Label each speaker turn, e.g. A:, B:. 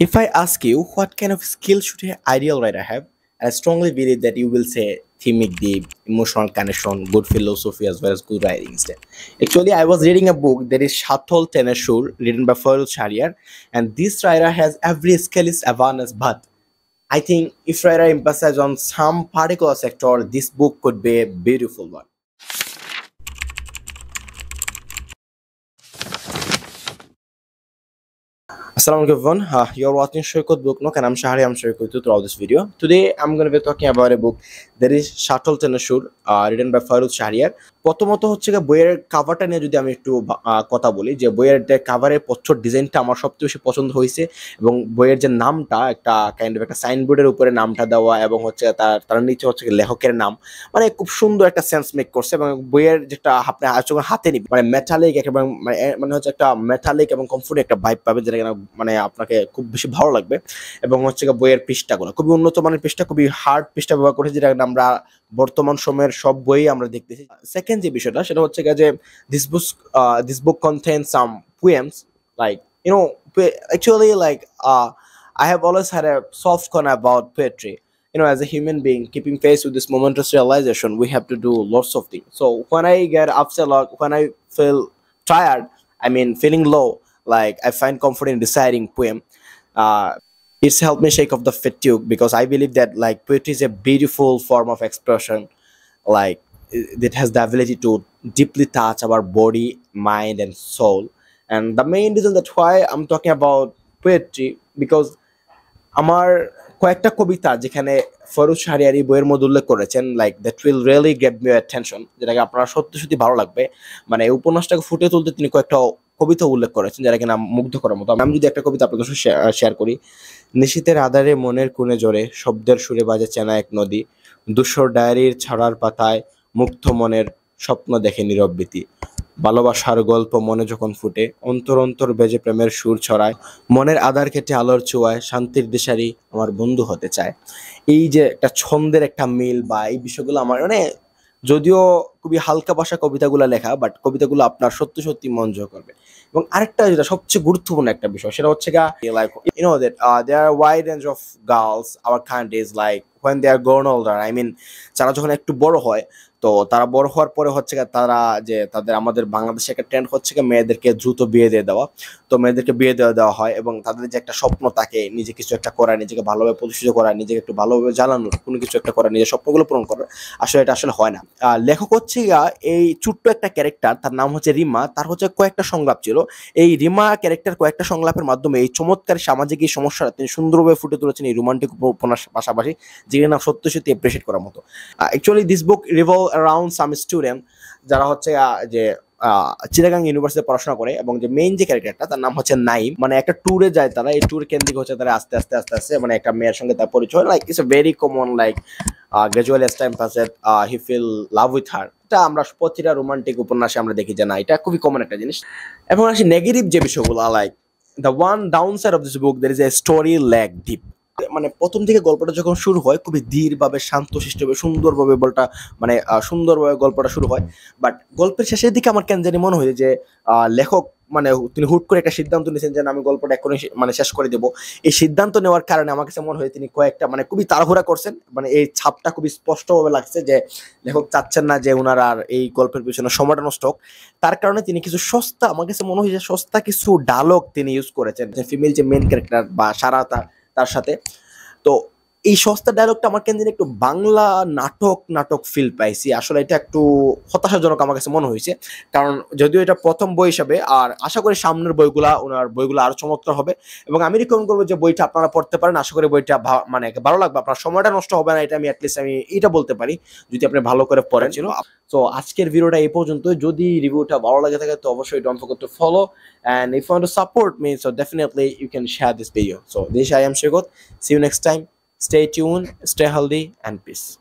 A: If I ask you what kind of skill should an ideal writer have, I strongly believe that you will say thematic deep, emotional connection, good philosophy as well as good writing instead. Actually, I was reading a book that is Shatol Teneshur, written by Farooq Shahriar, and this writer has every skill is awareness, but I think if writer emphasizes on some particular sector, this book could be a beautiful one. Assalamu alaikum everyone. You're watching Shoykot Book Nook and I'm Shahri. I'm Shoykot throughout this video. Today I'm going to be talking about a book that is Shatol Teneshur, written by Farooq Shahriar. প্রথমত হচ্ছে গিয়ে বইয়ের কাভারটা নিয়ে যদি আমি একটু কথা বলি যে বইয়ের কাভারের প্রচ্ছদ ডিজাইনটা আমার সবচেয়ে বেশি পছন্দ হয়েছে এবং বইয়ের যে নামটা একটা কাইন্ড অফ একটা সাইনবোর্ডের উপরে নামটা দেওয়া এবং হচ্ছে তার নিচে হচ্ছে লেখকের নাম মানে খুব সুন্দর একটা সেন্স মেক করছে এবং বইয়ের যেটা আপনি যখন হাতে নিবেন মানে মেটালিক এবং মানে হচ্ছে একটা মেটালিক এবং কমফোর্ট একটা ভাইব পাবে যেটা কিনা মানে আপনাকে খুব বেশি ভালো লাগবে এবং হচ্ছে বইয়ের পৃষ্ঠাগুলো খুবই উন্নত মানের পৃষ্ঠা খুবই হার্ড পৃষ্ঠা ব্যবহার করেছে যেটা আমরা বর্তমান সময়ের সব বই আমরা দেখতেছি সেকেন্ড যে বিষয়টা সেটা হচ্ছে যে this book contains some poems like you know actually like I have always had a soft corner about poetry. As a human being keeping face with this momentous realization we have to do lots of things. So when I get upset or when I feel tired, I mean feeling low, like I find comfort in reciting poem. It's helped me shake off the fatigue because I believe that like poetry is a beautiful form of expression, like that has the ability to deeply touch our body, mind, and soul. And the main reason that why I'm talking about poetry because আমার কয়েকটা কবিতা যেখানে ফরুজ শাহরিয়ার এই বইয়ের মধ্যে উল্লেখ করেছেন like that will really get me attention যেটাকে আপনারা সত্যি সত্যি ভালো লাগবে মানে এই উপন্যাসটাকে ফুটিয়ে তুলতে তিনি কয়েকটা কবিতা উল্লেখ করেছেন যারা কিনা মুগ্ধ করার মতো আমি যদি একটা কবিতা আপনাদের সাথে শেয়ার করি নিশীথের আধারে মনের কোণে জোরে শব্দের সুরে বাজে চেনা এক নদী ধূসর ডায়েরির ছাড়ার পাতায় মুগ্ধ মনের স্বপ্ন দেখে নীরব ভীতি ভালোবাসার গল্প মনে যখন ফুটে অন্তর অন্তর বেজে প্রেমের সুর ছড়ায় মনের আধার কেটে আলোর ছোঁয়ায় শান্তির দিশারি আমার বন্ধু হতে চায় এই যে একটা ছন্দের একটা মিল বা এই বিষয়গুলো আমার মানে যদিও খুবই হালকা ভাষা কবিতাগুলো লেখা বাট কবিতাগুলো আপনার সত্যি সত্যি মন জয় করবে এবং আরেকটা যেটা সবচেয়ে গুরুত্বপূর্ণ একটা বিষয় সেটা হচ্ছে like that there are a wide range of girls our countries like when they are grown older I mean যারা যখন একটু বড় হয় তো তারা বড় হওয়ার পরে হচ্ছে তারা যে তাদের আমাদের বাংলাদেশে একটা ট্রেন্ড হচ্ছে মেয়েদেরকে দ্রুত বিয়ে দিয়ে দেওয়া তো মেয়েদেরকে বিয়ে দেওয়া হয় এবং তাদের যে একটা স্বপ্ন থাকে নিজে কিছু একটা করা নিজেকে ভালোভাবে প্রতিষ্ঠিত করা নিজেকে একটু ভালোভাবে জ্বালানোর কোনো কিছু একটা করা নিজের স্বপ্নগুলো পূরণ করার আসলে এটা আসলে হয় না লেখক হচ্ছে এই ছোট্ট একটা ক্যারেক্টার তার নাম হচ্ছে রিমা তার হচ্ছে কয়েকটা সংলাপ ছিল এই রিমা ক্যারেক্টার কয়েকটা সংলাপের মাধ্যমে এই চমৎকার সামাজিক এই সমস্যাটা তিনি সুন্দরভাবে ফুটে তুলেছেন এই রোমান্টিক উপন্যাস পাশাপাশি যেগুলো নাম সত্যি সত্যি অ্যাপ্রিসিয়েট করার মতো actually this book revolve around some student যারা হচ্ছে যে চিটাগাং ইউনিভার্সিটিতে পড়াশোনা করে এবং যে মেইন যে ক্যারেক্টারটা তার নাম হচ্ছে নাইম মানে একটা ট্যুরে যায় তারা এই ট্যুর কেন্দ্রিক হচ্ছে তারা আস্তে আস্তে মানে একটা মেয়ের সঙ্গে তার পরিচয় like it's a very common like gradually as time passes he feel love with her এটা আমরা প্রতিটা রোমান্টিক উপন্যাসে আমরা দেখি যে না এটা খুবই কমন একটা জিনিস এবং আসি নেগেটিভ যে বিষয়গুলো like the one down side of this book দের is a story lack deep মানে প্রথম থেকে গল্পটা যখন শুরু হয় খুবই ধীরভাবে শান্তশিষ্টভাবে সুন্দরভাবে বলটা মানে সুন্দরভাবে গল্পটা শুরু হয় বাট গল্পের শেষের দিকে আমার কেন জানি মনে হয় যে লেখক মানে তিনি হুট করে একটা সিদ্ধান্ত নিয়েছেন যে আমি গল্পটা এখনই মানে শেষ করে দেবো এই সিদ্ধান্ত নেওয়ার কারণে আমার কাছে মনে হয় তিনি কয়েকটা মানে খুবই তাড়াহুড়া করছেন মানে এই ছাপটা খুবই স্পষ্টভাবে লাগছে যে লেখক চাচ্ছেন না যে ওনার আর এই গল্পের পিছনে সময়টা নষ্ট হোক তার কারণে তিনি কিছু সস্তা আমার কাছে মনে হয় যে সস্তা কিছু ডায়লগ তিনি ইউজ করেছেন যে ফিমেল যে মেন ক্যারেক্টার বা সারা তার সাথে তো এই সস্তা ডায়লগটা আমার কেন একটু বাংলা নাটক ফিল পাইছি আসলে এটা একটু হতাশাজনক আমার কাছে মনে হয়েছে কারণ যদিও এটা প্রথম বই হিসাবে আর আশা করি সামনের ওনার বইগুলো আরো চমৎকার হবে এবং আমি রিকমেন্ড করবো যে বইটা আপনারা পড়তে পারেন আশা করি বইটা মানে ভালো লাগবে আপনার সময়টা নষ্ট হবে না এটা আমি অ্যাটলিস্ট আমি এটা বলতে পারি যদি আপনি ভালো করে পড়েন ছিল তো আজকের ভিডিওটা এই পর্যন্ত যদি রিভিউটা ভালো লাগে থাকে তো অবশ্যই don't forget to follow and if you want to support me so definitely you can share this video so this I am Shoykot see you next time stay tuned stay healthy and peace